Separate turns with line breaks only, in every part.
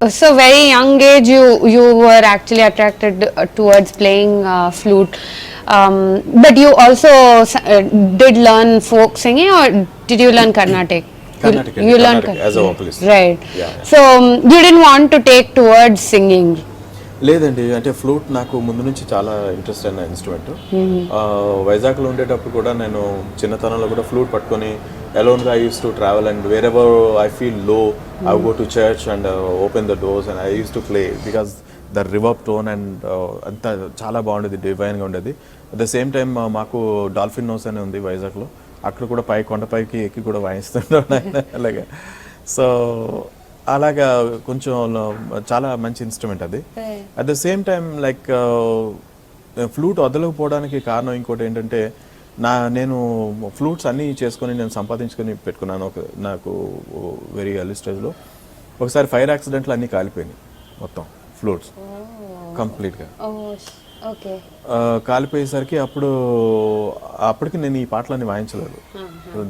So very young age, you were actually attracted towards playing flute, but you also did learn folk singing, or did you learn Carnatic?
Carnatic,
You learned
Carnatic as a vocalist.
right.
Yeah.
So you didn't want to take towards singing.
లేదండి, అంటే flute నాకు ముందు నుంచి చాలా interest అయిన instrument. వైజాగ్లో ఉండేటప్పుడు కూడా నేను చిన్నతనంలో కూడా ఫ్లూట్ పట్టుకొని అలోన్గా I use to travel and where ever I feel low I go to church and open the doors and I use to play because the reverb tone and అంతా చాలా బాగుండేది, డివైన్గా ఉండేది. అట్ ద సేమ్ టైం మాకు dolphin nose అని ఉంది వైజాగ్లో, అక్కడ కూడా కొండపైకి ఎక్కి కూడా వాయిస్తుంటాను అలాగే. సో అలాగా కొంచెం చాలా మంచి ఇన్స్ట్రుమెంట్ అది. At the same time like flute వదలకపోవడానికి కారణం ఇంకోటి ఏంటంటే, నేను ఫ్లూట్స్ అన్నీ చేసుకొని నేను సంపాదించుకొని పెట్టుకున్నాను. నాకు వెరీ ఎర్లీ స్టేజ్లో ఒకసారి ఫైర్ యాక్సిడెంట్లు అన్నీ కాలిపోయినాయి మొత్తం ఫ్లూట్స్ కంప్లీట్గా. కాలిపోయేసరికి అప్పటికి నేను ఈ పాటలన్నీ వాయించలేదు.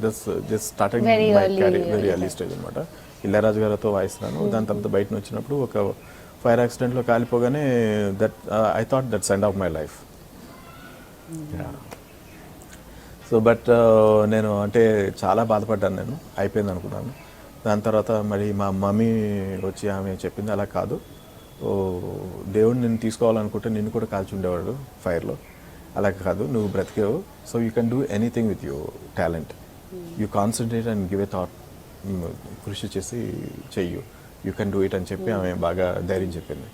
Just starting my career very early stage అనమాట. ఇళ్ళరాజు గారితో వాయిస్తున్నాను. దాని తర్వాత బయట వచ్చినప్పుడు ఒక ఫైర్ యాక్సిడెంట్లో కాలిపోగానే I thought that's end of my life. So but నేను అంటే చాలా బాధపడ్డాను, నేను అయిపోయింది అనుకున్నాను. దాని తర్వాత మరి మా మమ్మీ వచ్చి ఆమె చెప్పింది, అలా కాదు, దేవుడు నిన్ను తీసుకోవాలనుకుంటే నిన్ను కూడా కాల్చి ఉండేవాడు ఫైర్లో, అలా కాదు, నువ్వు బ్రతికేవు, so you can do anything with your talent, you concentrate and give a thought, కృషి చేసి చెయ్యు, యూ కెన్ డూ ఇట్ అని చెప్పి ఆమె బాగా ధైర్యం చెప్పింది.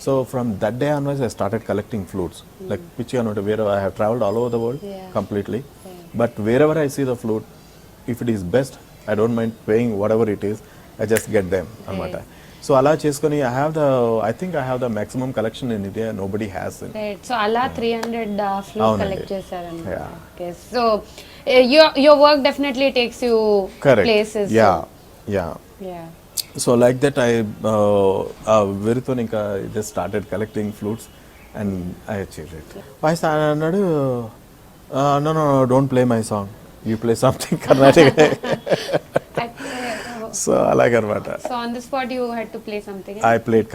So from that day onwards I started collecting flutes like పిచ్చిగా అనమాట. I have travelled all over the world completely, but wear ever I see the flute, if it is best I don't mind paying whatever it is, I just get them అనమాట. So అలా చేసుకొని I think I have the maximum collection in India, nobody has.
So అలా 300 flute collect చేశారన్నమాట. Okay, so your work definitely takes you places.
Yeah. So like that I very soon inka just started collecting flutes and I achieved it. I అన్నాడు, no, don't play my song, you play something Carnatic. So అలాగనమాట.
So on the spot you had to play something.
I played